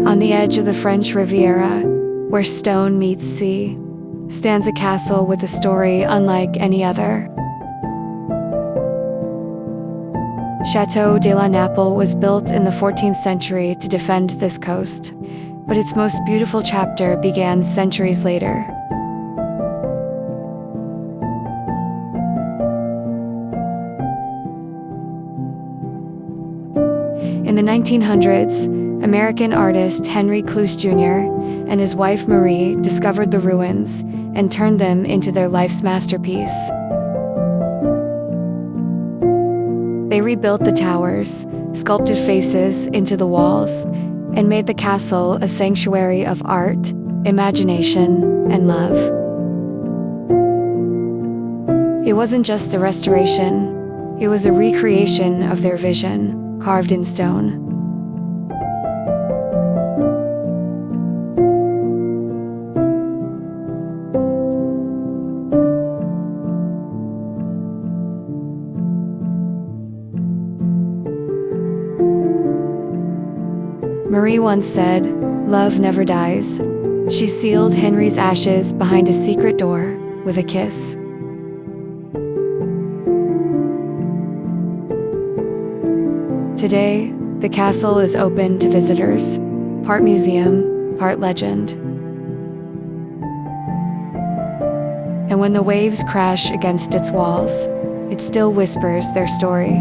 On the edge of the French Riviera, where stone meets sea, stands a castle with a story unlike any other. Château de la Napoule was built in the 14th century to defend this coast, but its most beautiful chapter began centuries later. In the 1900s, American artist Henry Clews Jr. and his wife Marie discovered the ruins and turned them into their life's masterpiece. They rebuilt the towers, sculpted faces into the walls, and made the castle a sanctuary of art, imagination, and love. It wasn't just a restoration, it was a recreation of their vision, carved in stone. Marie once said, "Love never dies." She sealed Henry's ashes behind a secret door with a kiss. Today, the castle is open to visitors, part museum, part legend. And when the waves crash against its walls, it still whispers their story.